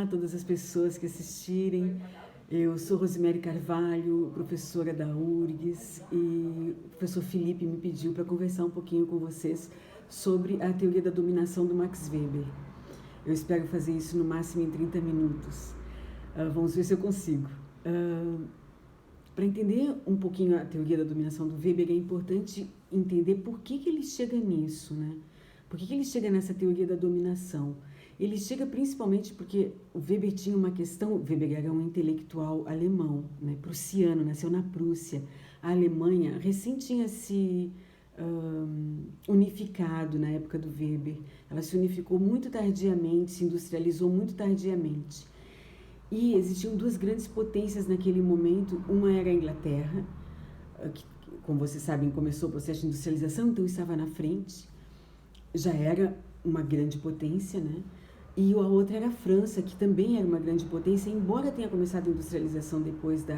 Olá a todas as pessoas que assistirem. Eu sou Rosemary Carvalho, professora da URGS, e o professor Felipe me pediu para conversar um pouquinho com vocês sobre a teoria da dominação do Max Weber. Eu espero fazer isso no máximo em 30 minutos. Vamos ver se eu consigo. Para entender um pouquinho a teoria da dominação do Weber, é importante entender por que ele chega nisso, né? Por que ele chega nessa teoria da dominação? Ele chega principalmente porque o Weber tinha uma questão. Weber era um intelectual alemão, né, prussiano, nasceu na Prússia. A Alemanha recém tinha se unificado na época do Weber. Ela se unificou muito tardiamente, se industrializou muito tardiamente. E existiam duas grandes potências naquele momento. Uma era a Inglaterra, que, como vocês sabem, começou o processo de industrialização, então estava na frente, já era uma grande potência, né? E a outra era a França, que também era uma grande potência, embora tenha começado a industrialização depois da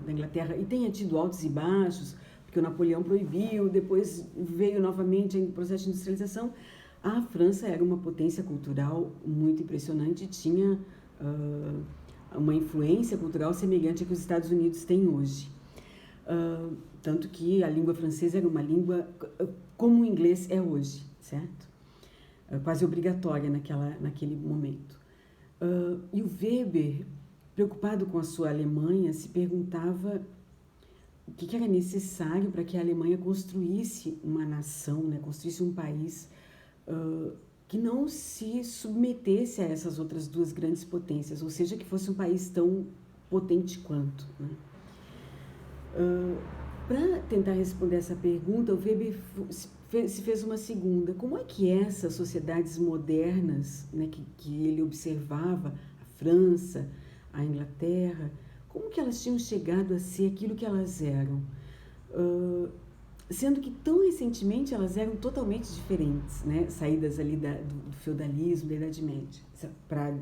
Inglaterra e tenha tido altos e baixos, porque o Napoleão proibiu, depois veio novamente o processo de industrialização. A França era uma potência cultural muito impressionante, tinha uma influência cultural semelhante à que os Estados Unidos têm hoje. Tanto que a língua francesa era uma língua como o inglês é hoje, certo? Quase obrigatória naquele momento. E o Weber, preocupado com a sua Alemanha, se perguntava o que era necessário para que a Alemanha construísse uma nação, né, construísse um país que não se submetesse a essas outras duas grandes potências, ou seja, que fosse um país tão potente quanto, né? Para tentar responder essa pergunta, o Weber se fez uma segunda. Como é que essas sociedades modernas, né, que ele observava, a França, a Inglaterra, como que elas tinham chegado a ser aquilo que elas eram? Sendo que tão recentemente elas eram totalmente diferentes, né? Saídas ali do feudalismo, da Idade Média, para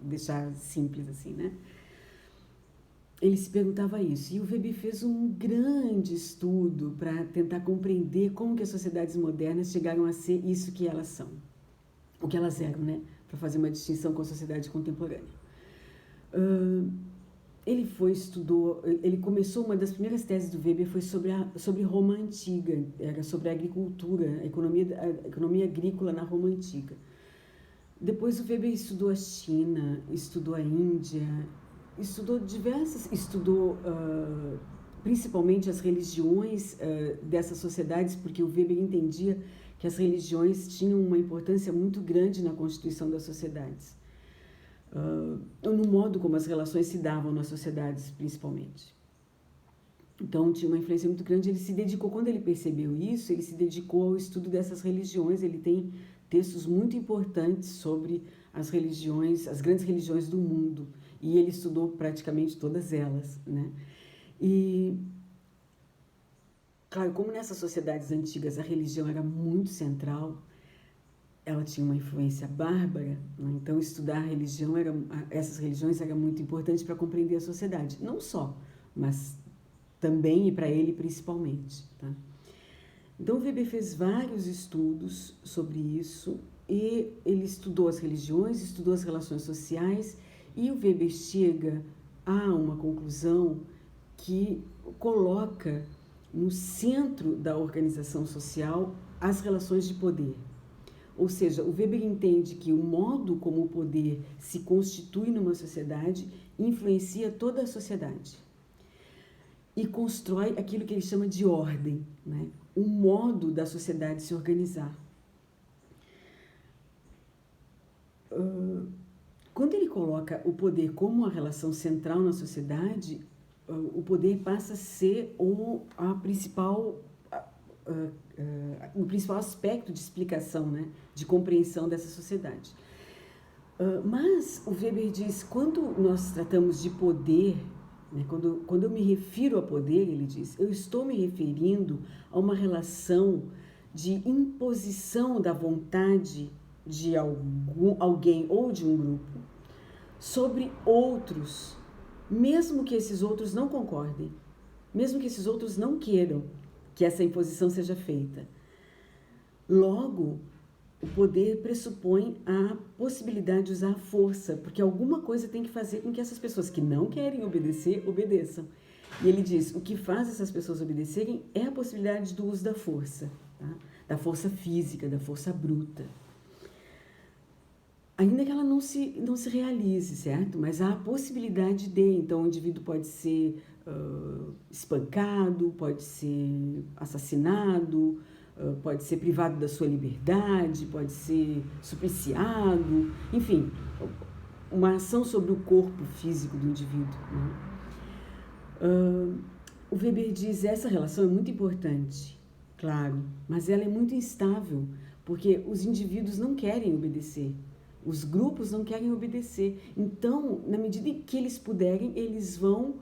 deixar simples assim, né? Ele se perguntava isso, e o Weber fez um grande estudo para tentar compreender como que as sociedades modernas chegaram a ser isso que elas são, o que elas eram, né? Para fazer uma distinção com a sociedade contemporânea. Ele começou, uma das primeiras teses do Weber foi sobre Roma Antiga, era sobre a agricultura, a economia agrícola na Roma Antiga. Depois o Weber estudou a China, estudou a Índia, estudou principalmente as religiões dessas sociedades, porque o Weber entendia que as religiões tinham uma importância muito grande na constituição das sociedades, no modo como as relações se davam nas sociedades, principalmente. Então, tinha uma influência muito grande. Ele se dedicou, quando ele percebeu isso, ele se dedicou ao estudo dessas religiões. Ele tem textos muito importantes sobre as religiões, as grandes religiões do mundo, e ele estudou praticamente todas elas, né? E, claro, como nessas sociedades antigas a religião era muito central, ela tinha uma influência bárbara, né? Então estudar a religião, essas religiões era muito importante para compreender a sociedade, não só, mas também e para ele principalmente, tá? Então Weber fez vários estudos sobre isso, e ele estudou as religiões, estudou as relações sociais, e o Weber chega a uma conclusão que coloca no centro da organização social as relações de poder. Ou seja, o Weber entende que o modo como o poder se constitui numa sociedade influencia toda a sociedade e constrói aquilo que ele chama de ordem, né? O modo da sociedade se organizar. Quando ele coloca o poder como uma relação central na sociedade, o poder passa a ser o principal aspecto de explicação, né, de compreensão dessa sociedade. Mas o Weber diz, quando nós tratamos de poder, né, quando eu me refiro a poder, ele diz, eu estou me referindo a uma relação de imposição da vontade de alguém ou de um grupo sobre outros, mesmo que esses outros não concordem, mesmo que esses outros não queiram que essa imposição seja feita. Logo, o poder pressupõe a possibilidade de usar a força, porque alguma coisa tem que fazer com que essas pessoas que não querem obedecer, obedeçam. E ele diz, o que faz essas pessoas obedecerem é a possibilidade do uso da força, tá? Da força física, da força bruta. Ainda que ela não se realize, certo? Mas há a possibilidade de, então o indivíduo pode ser espancado, pode ser assassinado, pode ser privado da sua liberdade, pode ser supliciado, enfim, uma ação sobre o corpo físico do indivíduo, né? O Weber diz, essa relação é muito importante, claro, mas ela é muito instável, porque os indivíduos não querem obedecer. Os grupos não querem obedecer. Então, na medida em que eles puderem, eles vão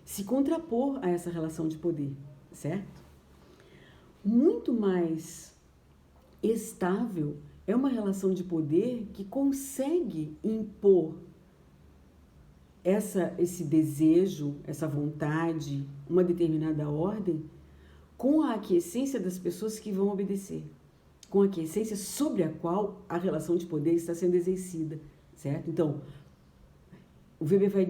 se contrapor a essa relação de poder, certo? Muito mais estável é uma relação de poder que consegue impor esse desejo, essa vontade, uma determinada ordem, com a aquiescência das pessoas que vão obedecer, com a aquiescência sobre a qual a relação de poder está sendo exercida, certo? Então, o Weber vai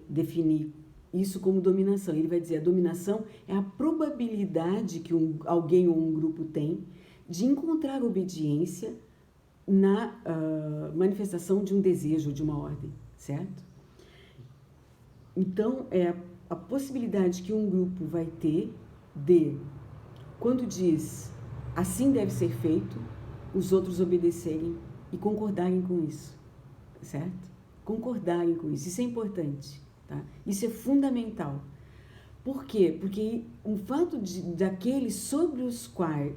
definir isso como dominação. Ele vai dizer, a dominação é a probabilidade que alguém ou um grupo tem de encontrar obediência na manifestação de um desejo, de uma ordem, certo? Então, é a possibilidade que um grupo vai ter de, quando diz assim deve ser feito, os outros obedecerem e concordarem com isso, certo? Concordarem com isso, isso é importante, tá? Isso é fundamental. Por quê? Porque o fato daqueles sobre os quais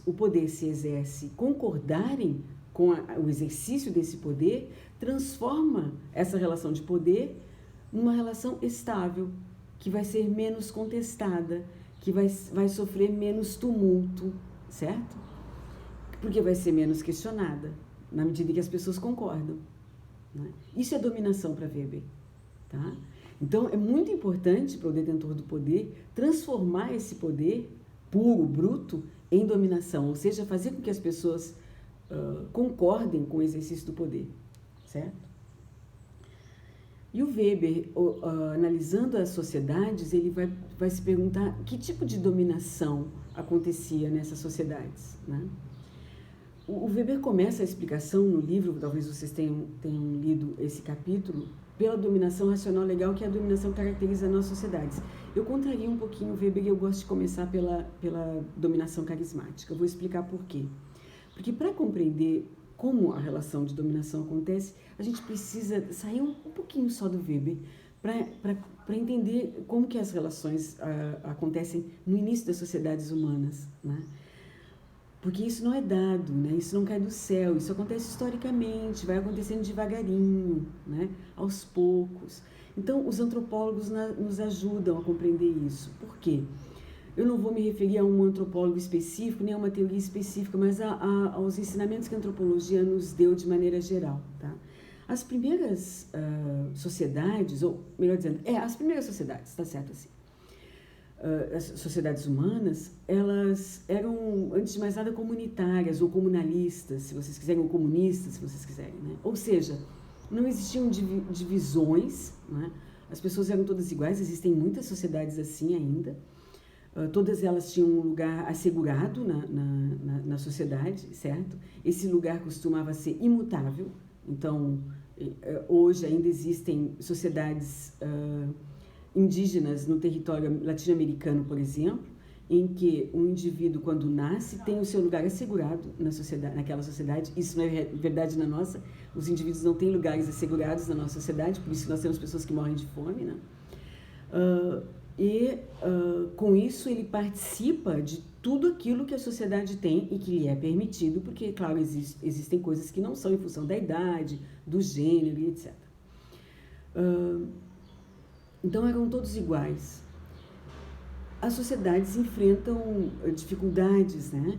o poder se exerce concordarem com o exercício desse poder, transforma essa relação de poder numa relação estável, que vai ser menos contestada, que vai sofrer menos tumulto, certo? Porque vai ser menos questionada, na medida em que as pessoas concordam, né? Isso é dominação para Weber, tá? Então, é muito importante para o detentor do poder transformar esse poder puro, bruto, em dominação, ou seja, fazer com que as pessoas concordem com o exercício do poder, certo? E o Weber, analisando as sociedades, ele vai se perguntar que tipo de dominação acontecia nessas sociedades, né? O Weber começa a explicação no livro, talvez vocês tenham lido esse capítulo, pela dominação racional legal, que é a dominação que caracteriza as nossas sociedades. Eu contraria um pouquinho o Weber e eu gosto de começar pela dominação carismática. Eu vou explicar por quê. Porque para compreender como a relação de dominação acontece, a gente precisa sair um pouquinho só do Weber para entender como que as relações acontecem no início das sociedades humanas, né? Porque isso não é dado, né? Isso não cai do céu, isso acontece historicamente, vai acontecendo devagarinho, né? Aos poucos. Então, os antropólogos nos ajudam a compreender isso. Por quê? Eu não vou me referir a um antropólogo específico, nem a uma teoria específica, mas aos ensinamentos que a antropologia nos deu de maneira geral, tá? As primeiras sociedades, ou melhor dizendo, as primeiras sociedades, tá certo assim? As sociedades humanas, elas eram, antes de mais nada, comunitárias ou comunalistas, se vocês quiserem, ou comunistas, se vocês quiserem, né? Ou seja, não existiam divisões, né? As pessoas eram todas iguais, existem muitas sociedades assim ainda. Todas elas tinham um lugar assegurado na sociedade, certo? Esse lugar costumava ser imutável. Então, hoje ainda existem sociedades indígenas no território latino-americano, por exemplo, em que um indivíduo, quando nasce, tem o seu lugar assegurado naquela sociedade. Isso não é verdade na nossa. Os indivíduos não têm lugares assegurados na nossa sociedade, por isso que nós temos pessoas que morrem de fome, né? Com isso ele participa de tudo aquilo que a sociedade tem e que lhe é permitido, porque, claro, existem coisas que não são em função da idade, do gênero e etc. Então eram todos iguais. As sociedades enfrentam dificuldades, né?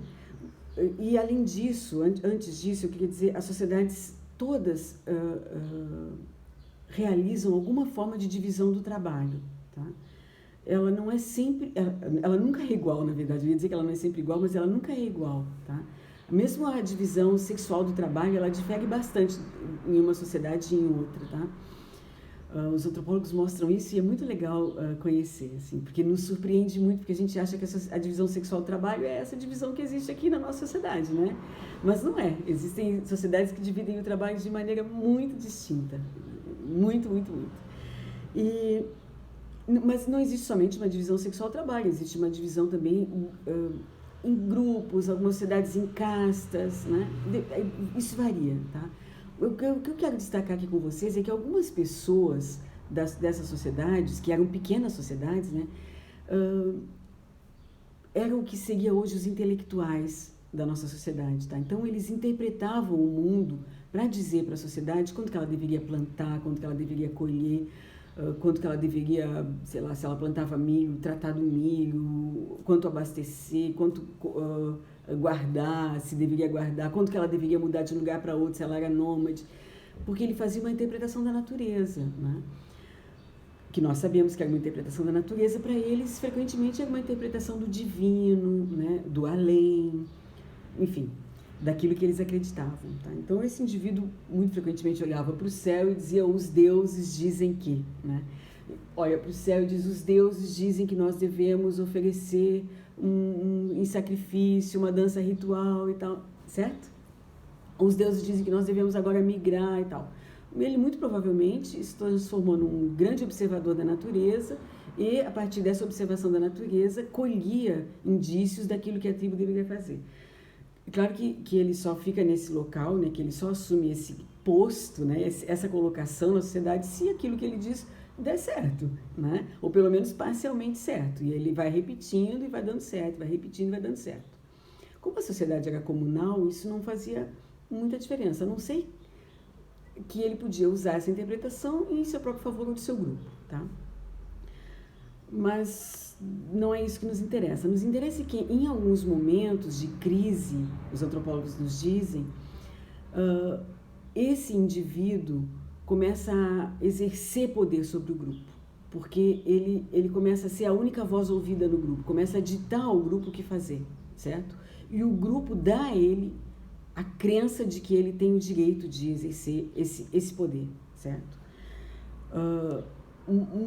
E além disso, antes disso, eu queria dizer, as sociedades todas realizam alguma forma de divisão do trabalho, tá? Ela não é sempre, ela nunca é igual, na verdade. Eu ia dizer que ela não é sempre igual, mas ela nunca é igual, tá? Mesmo a divisão sexual do trabalho, ela difere bastante em uma sociedade e em outra, tá? Os antropólogos mostram isso e é muito legal conhecer, assim, porque nos surpreende muito, porque a gente acha que a divisão sexual do trabalho é essa divisão que existe aqui na nossa sociedade, né? Mas não é. Existem sociedades que dividem o trabalho de maneira muito distinta. Muito, muito, muito. Mas não existe somente uma divisão sexual do trabalho, existe uma divisão também em grupos, algumas sociedades em castas, né? Isso varia, tá? O que eu quero destacar aqui com vocês é que algumas pessoas dessas sociedades, que eram pequenas sociedades, né, eram o que seria hoje os intelectuais da nossa sociedade, tá? Então eles interpretavam o mundo para dizer para a sociedade quanto que ela deveria plantar, quanto que ela deveria colher, quanto que ela deveria, sei lá, se ela plantava milho, tratar do milho, quanto abastecer, quanto guardar, se deveria guardar, quanto que ela deveria mudar de um lugar para outro, se ela era nômade, porque ele fazia uma interpretação da natureza, né? Que nós sabemos que era uma interpretação da natureza, para eles frequentemente era uma interpretação do divino, né? Do além, enfim, daquilo que eles acreditavam, tá? Então esse indivíduo muito frequentemente olhava para o céu e dizia: os deuses dizem que, né? Olha para o céu e diz: os deuses dizem que nós devemos oferecer em sacrifício, uma dança ritual e tal, certo? Os deuses dizem que nós devemos agora migrar e tal. Ele muito provavelmente se transformou num grande observador da natureza e, a partir dessa observação da natureza, colhia indícios daquilo que a tribo deveria fazer. Claro que ele só fica nesse local, né, que ele só assume esse posto, né, essa colocação na sociedade, se aquilo que ele diz der certo, né? Ou pelo menos parcialmente certo. E ele vai repetindo e vai dando certo, vai repetindo e vai dando certo. Como a sociedade era comunal, isso não fazia muita diferença, a não ser que ele podia usar essa interpretação em seu próprio favor ou do seu grupo, tá? Mas não é isso que nos interessa. Nos interessa que em alguns momentos de crise, os antropólogos nos dizem, esse indivíduo começa a exercer poder sobre o grupo, porque ele começa a ser a única voz ouvida no grupo, começa a ditar ao grupo o que fazer, certo? E o grupo dá a ele a crença de que ele tem o direito de exercer esse poder, certo?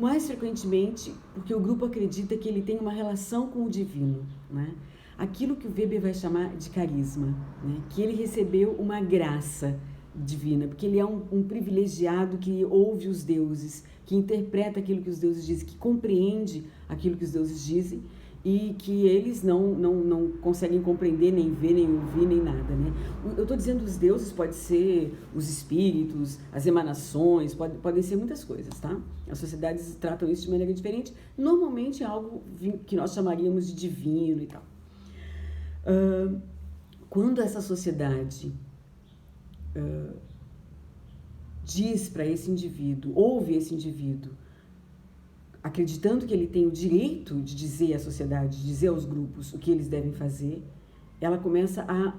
Mais frequentemente, porque o grupo acredita que ele tem uma relação com o divino, né? Aquilo que o Weber vai chamar de carisma, né? Que ele recebeu uma graça divina, porque ele é um privilegiado que ouve os deuses, que interpreta aquilo que os deuses dizem, que compreende aquilo que os deuses dizem e que eles não conseguem compreender, nem ver, nem ouvir, nem nada, né? Eu estou dizendo os deuses, pode ser os espíritos, as emanações, podem ser muitas coisas, tá? As sociedades tratam isso de maneira diferente, normalmente é algo que nós chamaríamos de divino e tal. Quando essa sociedade diz para esse indivíduo, ouve esse indivíduo, acreditando que ele tem o direito de dizer à sociedade, de dizer aos grupos o que eles devem fazer, ela começa a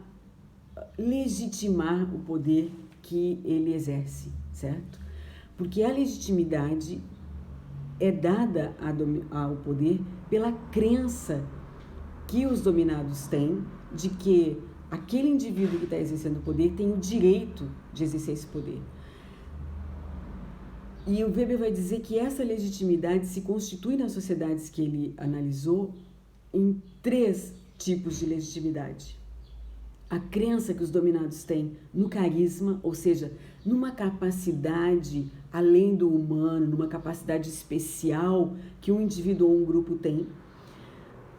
legitimar o poder que ele exerce, certo? Porque a legitimidade é dada ao poder pela crença que os dominados têm de que aquele indivíduo que está exercendo o poder tem o direito de exercer esse poder. E o Weber vai dizer que essa legitimidade se constitui nas sociedades que ele analisou em 3 tipos de legitimidade. A crença que os dominados têm no carisma, ou seja, numa capacidade além do humano, numa capacidade especial que um indivíduo ou um grupo tem.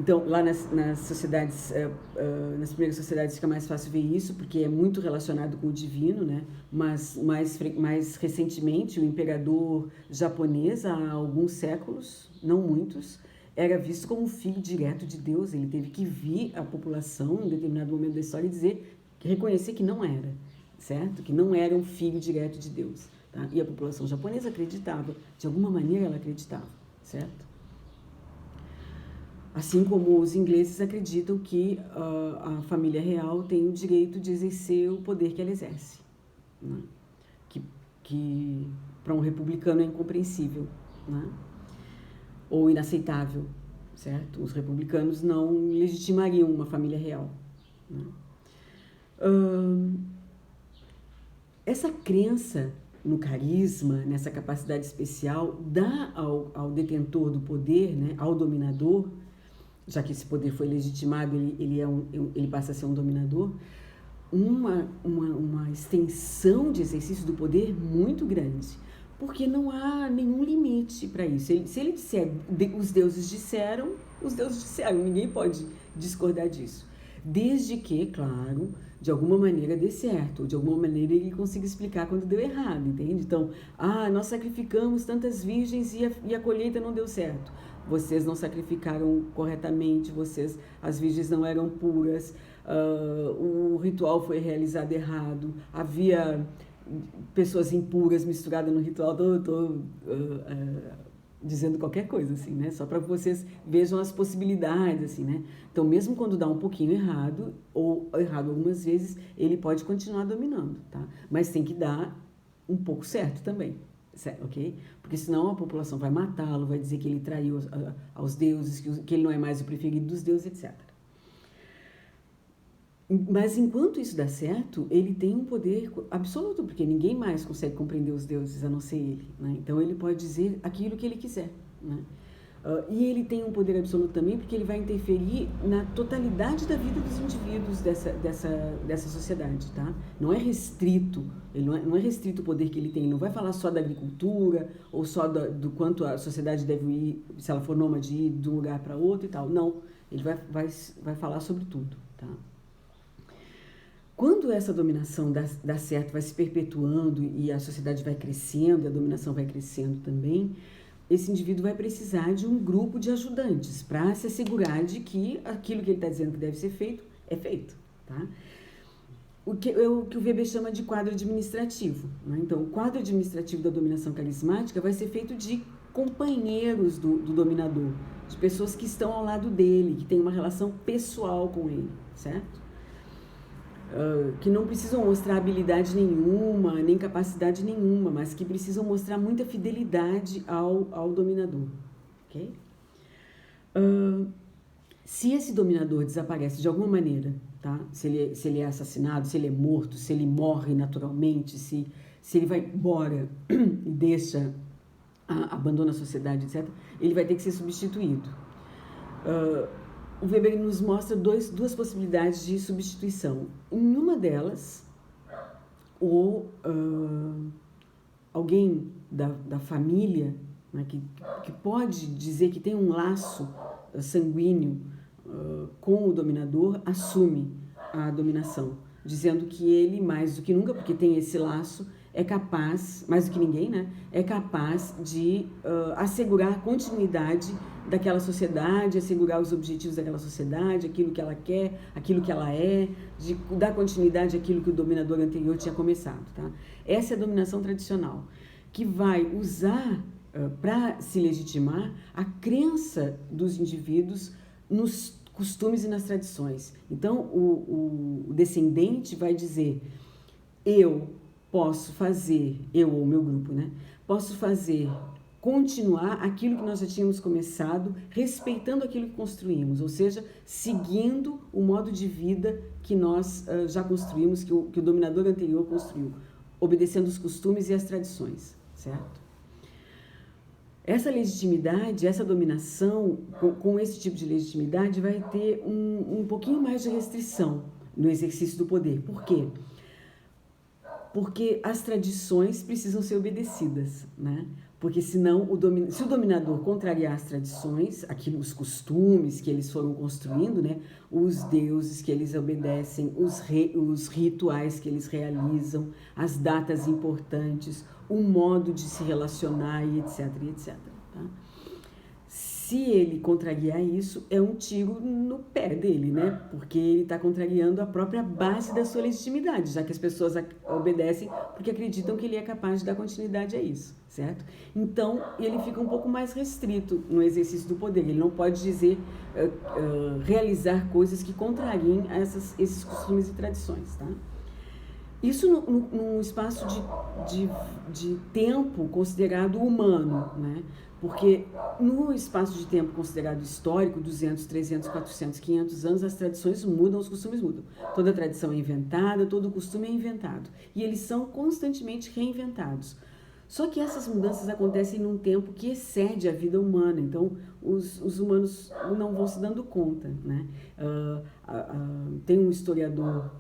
Então, lá nas sociedades, nas primeiras sociedades fica mais fácil ver isso, porque é muito relacionado com o divino, né? Mas mais recentemente, o imperador japonês, há alguns séculos, não muitos, era visto como um filho direto de Deus. Ele teve que vir à população, em determinado momento da história, e reconhecer que não era, certo? Que não era um filho direto de Deus, tá? E a população japonesa acreditava, de alguma maneira ela acreditava, certo? Assim como os ingleses acreditam que a família real tem o direito de exercer o poder que ela exerce, né? Que para um republicano é incompreensível, né? Ou inaceitável, certo? Os republicanos não legitimariam uma família real, né? Essa crença no carisma, nessa capacidade especial, dá ao detentor do poder, né, ao dominador, já que esse poder foi legitimado, ele passa a ser um dominador, uma extensão de exercício do poder muito grande, porque não há nenhum limite para isso. Se ele disser, os deuses disseram, ninguém pode discordar disso. Desde que, claro, de alguma maneira dê certo, de alguma maneira ele consiga explicar quando deu errado, entende? Então, nós sacrificamos tantas virgens e a colheita não deu certo. Vocês não sacrificaram corretamente, as virgens não eram puras, o ritual foi realizado errado, havia pessoas impuras misturadas no ritual. Estou dizendo qualquer coisa, assim, né? Só para vocês vejam as possibilidades, assim, né? Então, mesmo quando dá um pouquinho errado, ou errado algumas vezes, ele pode continuar dominando, tá? Mas tem que dar um pouco certo também, certo? Ok? Porque senão a população vai matá-lo, vai dizer que ele traiu aos deuses, que ele não é mais o preferido dos deuses, etc. Mas enquanto isso dá certo, ele tem um poder absoluto, porque ninguém mais consegue compreender os deuses a não ser ele, né? Então ele pode dizer aquilo que ele quiser, né? E ele tem um poder absoluto também porque ele vai interferir na totalidade da vida dos indivíduos dessa sociedade, tá? Não é restrito, não é restrito o poder que ele tem, ele não vai falar só da agricultura ou só do quanto a sociedade deve ir, se ela for nômade, ir de um lugar para outro e tal. Não, ele vai falar sobre tudo, tá? Quando essa dominação dá certo, vai se perpetuando e a sociedade vai crescendo, a dominação vai crescendo também, esse indivíduo vai precisar de um grupo de ajudantes para se assegurar de que aquilo que ele está dizendo que deve ser feito, é feito, tá? O que o Weber chama de quadro administrativo, né? Então, o quadro administrativo da dominação carismática vai ser feito de companheiros do dominador, de pessoas que estão ao lado dele, que têm uma relação pessoal com ele, certo? Que não precisam mostrar habilidade nenhuma, nem capacidade nenhuma, mas que precisam mostrar muita fidelidade ao dominador, ok? Se esse dominador desaparece de alguma maneira, tá? Se ele é assassinado, se ele é morto, se ele morre naturalmente, se ele vai embora e abandona a sociedade, etc., ele vai ter que ser substituído. O Weber nos mostra duas possibilidades de substituição. Em uma delas, alguém da família, né, que pode dizer que tem um laço sanguíneo com o dominador, assume a dominação, dizendo que ele, mais do que nunca, porque tem esse laço, é capaz, mais do que ninguém, né, é capaz de assegurar a continuidade daquela sociedade, assegurar os objetivos daquela sociedade, aquilo que ela quer, aquilo que ela é, de dar continuidade àquilo que o dominador anterior tinha começado, tá? Essa é a dominação tradicional, que vai usar para se legitimar a crença dos indivíduos nos costumes e nas tradições. Então, o descendente vai dizer: eu posso fazer, eu ou meu grupo, né? Posso continuar aquilo que nós já tínhamos começado, respeitando aquilo que construímos, ou seja, seguindo o modo de vida que nós já construímos, que o dominador anterior construiu, obedecendo os costumes e as tradições, certo? Essa legitimidade, essa dominação, com esse tipo de legitimidade, vai ter um pouquinho mais de restrição no exercício do poder. Por quê? Porque as tradições precisam ser obedecidas, né? Porque senão, se o dominador contrariar as tradições, os costumes que eles foram construindo, né? Os deuses que eles obedecem, os rituais que eles realizam, as datas importantes, o modo de se relacionar e etc, tá? Se ele contrariar isso, é um tiro no pé dele, né? Porque ele está contrariando a própria base da sua legitimidade, já que as pessoas obedecem porque acreditam que ele é capaz de dar continuidade a isso, certo? Então, ele fica um pouco mais restrito no exercício do poder. Ele não pode realizar coisas que contrariem esses costumes e tradições, tá? Isso num espaço de tempo considerado humano, né? Porque no espaço de tempo considerado histórico, 200, 300, 400, 500 anos, as tradições mudam, os costumes mudam. Toda tradição é inventada, todo costume é inventado. E eles são constantemente reinventados. Só que essas mudanças acontecem num tempo que excede a vida humana, então os humanos não vão se dando conta, né? Tem um historiador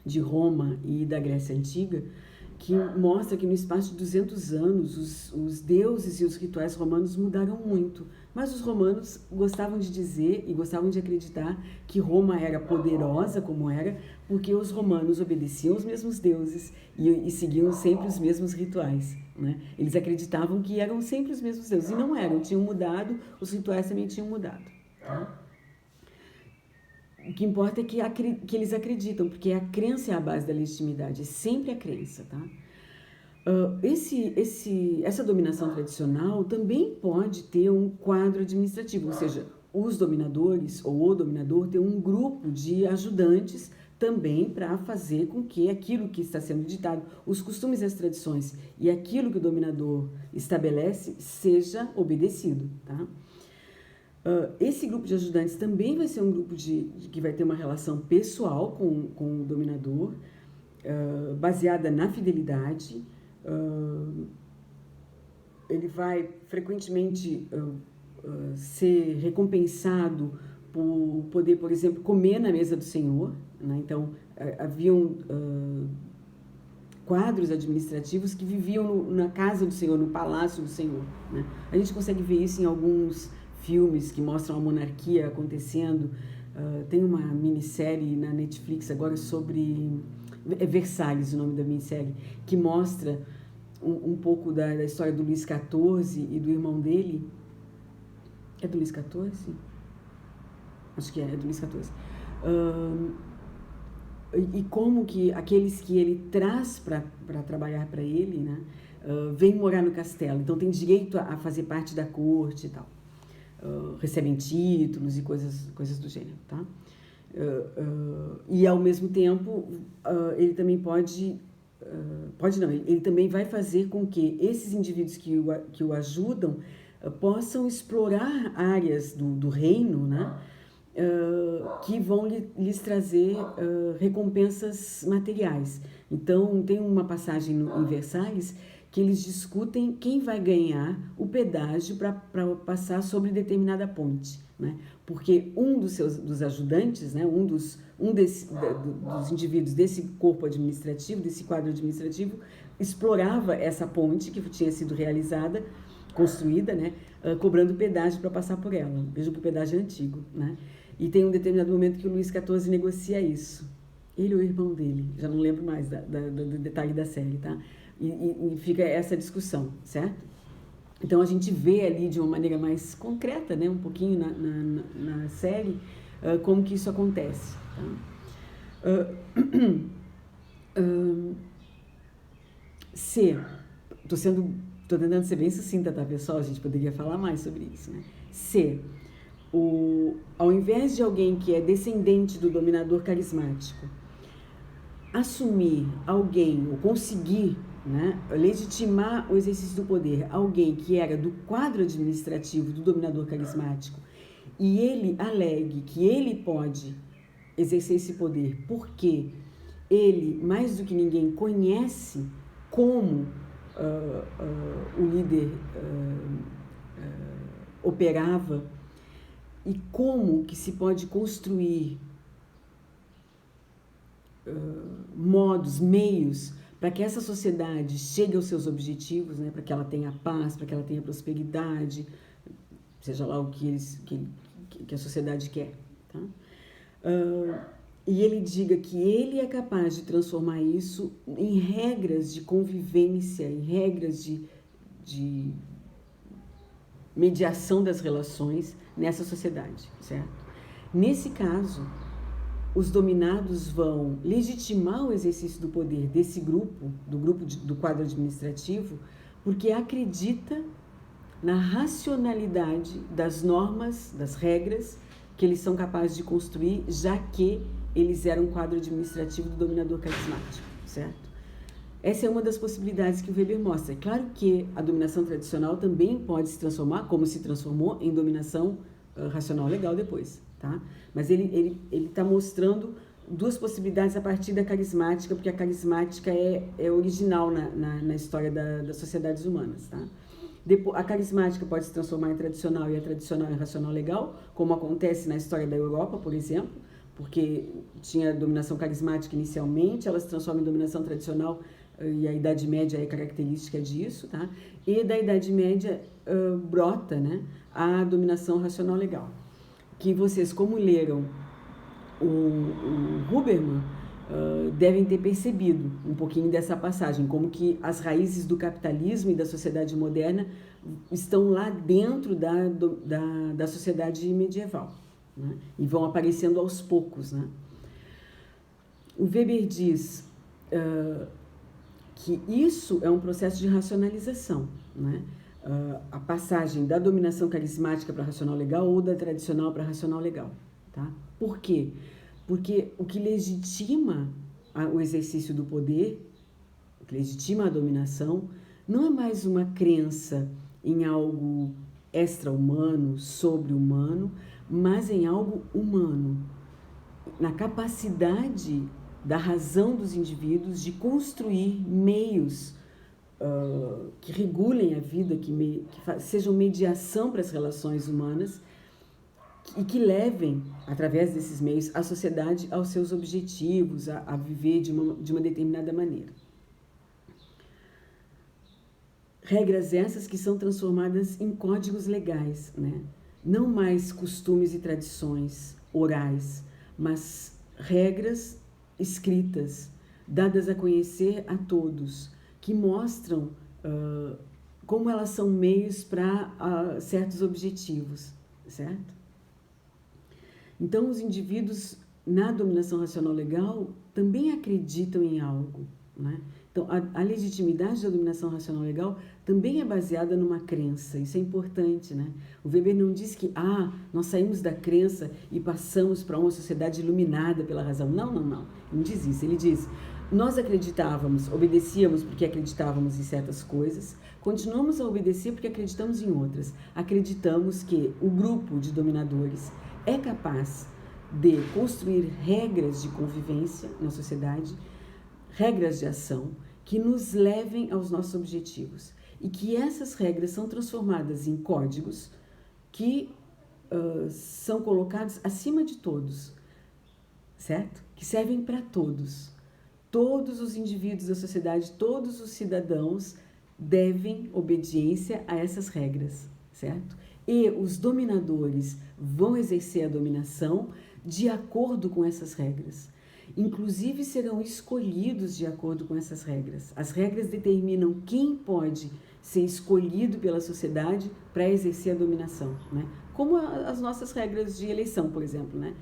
de Roma e da Grécia Antiga que mostra que no espaço de 200 anos os deuses e os rituais romanos mudaram muito. Mas os romanos gostavam de dizer e gostavam de acreditar que Roma era poderosa como era, porque os romanos obedeciam os mesmos deuses e seguiam sempre os mesmos rituais, né? Eles acreditavam que eram sempre os mesmos deuses, e não eram, tinham mudado, os rituais também tinham mudado. Tá? O que importa é que eles acreditam, porque a crença é a base da legitimidade, é sempre a crença, tá? Essa dominação tradicional também pode ter um quadro administrativo, ou seja, os dominadores ou o dominador tem um grupo de ajudantes também para fazer com que aquilo que está sendo ditado, os costumes e as tradições e aquilo que o dominador estabelece seja obedecido, tá? Esse grupo de ajudantes também vai ser um grupo que vai ter uma relação pessoal com o dominador, baseada na fidelidade. Ele vai frequentemente ser recompensado por poder, por exemplo, comer na mesa do Senhor, né? Então, haviam quadros administrativos que viviam na casa do Senhor, no palácio do Senhor, né? A gente consegue ver isso em alguns filmes que mostram a monarquia acontecendo. Tem uma minissérie na Netflix agora sobre... É Versalhes o nome da minissérie, que mostra um pouco da história do Luís XIV e do irmão dele. É do Luís XIV? Acho que é do Luís XIV. E como que aqueles que ele traz para trabalhar para ele, né, vêm morar no castelo. Então tem direito a fazer parte da corte e tal. Recebem títulos e coisas do gênero, tá? E ao mesmo tempo ele também ele também vai fazer com que esses indivíduos que o ajudam possam explorar áreas do reino, né, que vão lhes trazer recompensas materiais. Então tem uma passagem em Versalhes que eles discutem quem vai ganhar o pedágio para passar sobre determinada ponte, né? Porque um dos ajudantes, né, dos indivíduos desse corpo administrativo, desse quadro administrativo, explorava essa ponte que tinha sido construída, né, cobrando pedágio para passar por ela. Veja que o pedágio é antigo, né? E tem um determinado momento que o Luís XIV negocia isso. Ele ou o irmão dele, já não lembro mais do detalhe da série, tá? E fica essa discussão, certo? Então a gente vê ali de uma maneira mais concreta, né, um pouquinho na série, como que isso acontece. Tá? Tô tentando ser bem sucinta, tá, pessoal? A gente poderia falar mais sobre isso, né? Ao invés de alguém que é descendente do dominador carismático assumir alguém, ou conseguir, né, legitimar o exercício do poder, alguém que era do quadro administrativo do dominador carismático, e ele alegue que ele pode exercer esse poder porque ele, mais do que ninguém, conhece como o líder operava e como que se pode construir modos, meios para que essa sociedade chegue aos seus objetivos, né, para que ela tenha paz, para que ela tenha prosperidade, seja lá o que a sociedade quer. Tá? E ele diga que ele é capaz de transformar isso em regras de convivência, em regras de mediação das relações nessa sociedade, certo? Nesse caso, os dominados vão legitimar o exercício do poder desse grupo, do quadro administrativo, porque acredita na racionalidade das normas, das regras que eles são capazes de construir, já que eles eram um quadro administrativo do dominador carismático, certo? Essa é uma das possibilidades que o Weber mostra. É claro que a dominação tradicional também pode se transformar, como se transformou, em dominação racional legal depois, tá? Mas ele está mostrando duas possibilidades a partir da carismática, porque a carismática é original na história das sociedades humanas, tá? A carismática pode se transformar em tradicional e a tradicional em racional legal, como acontece na história da Europa, por exemplo, porque tinha dominação carismática inicialmente, ela se transforma em dominação tradicional, e a Idade Média é característica disso, tá? E da Idade Média brota, né, a dominação racional legal. Que vocês, como leram o Huberman, devem ter percebido um pouquinho dessa passagem, como que as raízes do capitalismo e da sociedade moderna estão lá dentro da sociedade medieval, né? E vão aparecendo aos poucos, né? O Weber diz que isso é um processo de racionalização, né? A passagem da dominação carismática para racional legal ou da tradicional para racional legal, tá? Por quê? Porque o que legitima o exercício do poder, o que legitima a dominação, não é mais uma crença em algo extra-humano, sobre-humano, mas em algo humano, na capacidade da razão dos indivíduos de construir meios que regulem a vida, que sejam mediação para as relações humanas e que levem, através desses meios, a sociedade aos seus objetivos, a viver de uma determinada maneira. Regras essas que são transformadas em códigos legais, né? Não mais costumes e tradições orais, mas regras escritas, dadas a conhecer a todos, que mostram como elas são meios para certos objetivos, certo? Então, os indivíduos, na dominação racional legal, também acreditam em algo, né? Então, a legitimidade da dominação racional legal também é baseada numa crença, isso é importante, né? O Weber não diz que, nós saímos da crença e passamos para uma sociedade iluminada pela razão. Não, não diz isso. Ele diz, nós acreditávamos, obedecíamos porque acreditávamos em certas coisas, continuamos a obedecer porque acreditamos em outras. Acreditamos que o grupo de dominadores é capaz de construir regras de convivência na sociedade, regras de ação que nos levem aos nossos objetivos e que essas regras são transformadas em códigos que são colocados acima de todos, certo? Que servem para todos. Todos os indivíduos da sociedade, todos os cidadãos devem obediência a essas regras, certo? E os dominadores vão exercer a dominação de acordo com essas regras. Inclusive serão escolhidos de acordo com essas regras. As regras determinam quem pode ser escolhido pela sociedade para exercer a dominação, né? Como as nossas regras de eleição, por exemplo, né?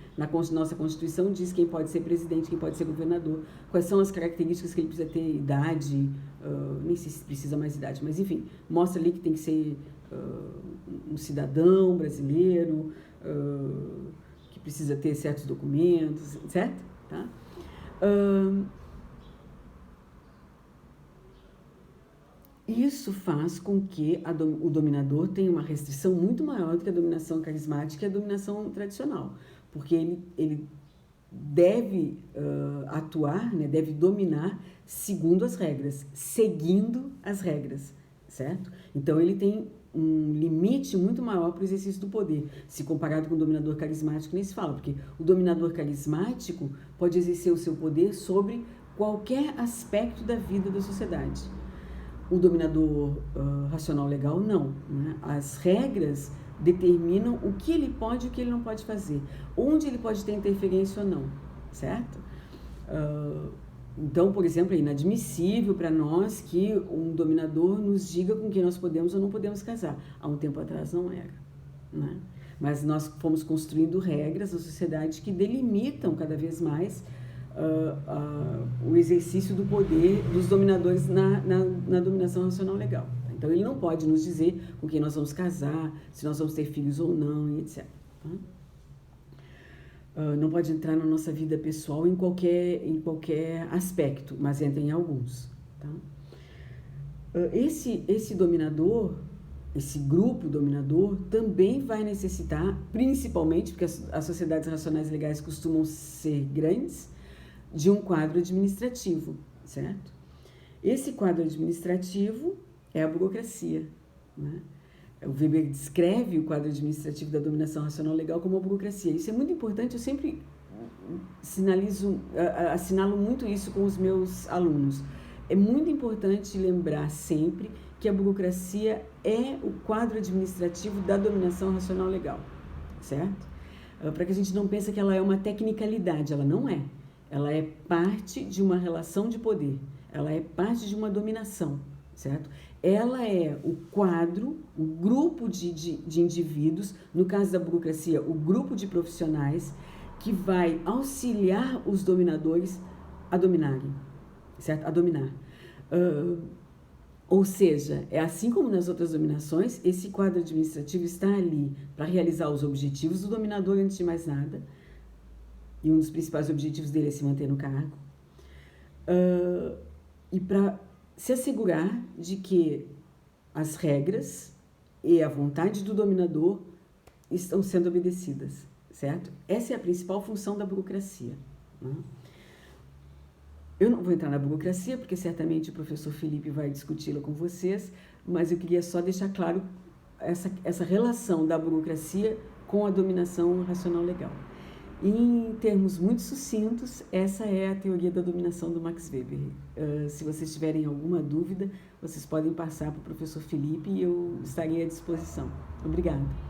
Nossa Constituição diz quem pode ser presidente, quem pode ser governador, quais são as características que ele precisa ter, idade, nem sei se precisa mais idade, mas enfim, mostra ali que tem que ser um cidadão brasileiro, que precisa ter certos documentos, certo? Tá? Isso faz com que o dominador tenha uma restrição muito maior do que a dominação carismática e a dominação tradicional, porque ele deve atuar, né, deve dominar segundo as regras, seguindo as regras, certo? Então ele tem um limite muito maior para o exercício do poder, se comparado com o dominador carismático, nem se fala, porque o dominador carismático pode exercer o seu poder sobre qualquer aspecto da vida da sociedade. O dominador racional legal, não, né? As regras determinam o que ele pode e o que ele não pode fazer, onde ele pode ter interferência ou não, certo? Então, por exemplo, é inadmissível para nós que um dominador nos diga com quem nós podemos ou não podemos casar. Há um tempo atrás não era, né? Mas nós fomos construindo regras na sociedade que delimitam cada vez mais o exercício do poder dos dominadores na dominação racional legal. Então, ele não pode nos dizer com quem nós vamos casar, se nós vamos ter filhos ou não, e etc. Tá? não pode entrar na nossa vida pessoal em qualquer aspecto, mas entra em alguns. Tá? Esse dominador, esse grupo dominador, também vai necessitar, principalmente, porque as sociedades racionais legais costumam ser grandes, de um quadro administrativo, certo? Esse quadro administrativo é a burocracia, né? O Weber descreve o quadro administrativo da dominação racional legal como a burocracia. Isso é muito importante, eu sempre assinalo muito isso com os meus alunos. É muito importante lembrar sempre que a burocracia é o quadro administrativo da dominação racional legal, certo? Para que a gente não pense que ela é uma tecnicalidade, ela não é. Ela é parte de uma relação de poder, ela é parte de uma dominação, certo? Ela é o quadro, o grupo de indivíduos, no caso da burocracia, o grupo de profissionais que vai auxiliar os dominadores a dominarem, certo? A dominar. Ou seja, é assim como nas outras dominações, esse quadro administrativo está ali para realizar os objetivos do dominador antes de mais nada, e um dos principais objetivos dele é se manter no cargo, e para se assegurar de que as regras e a vontade do dominador estão sendo obedecidas, certo? Essa é a principal função da burocracia, né? Eu não vou entrar na burocracia, porque certamente o professor Felipe vai discuti-la com vocês, mas eu queria só deixar claro essa relação da burocracia com a dominação racional legal. Em termos muito sucintos, essa é a teoria da dominação do Max Weber. Se vocês tiverem alguma dúvida, vocês podem passar para o professor Felipe e eu estarei à disposição. Obrigada.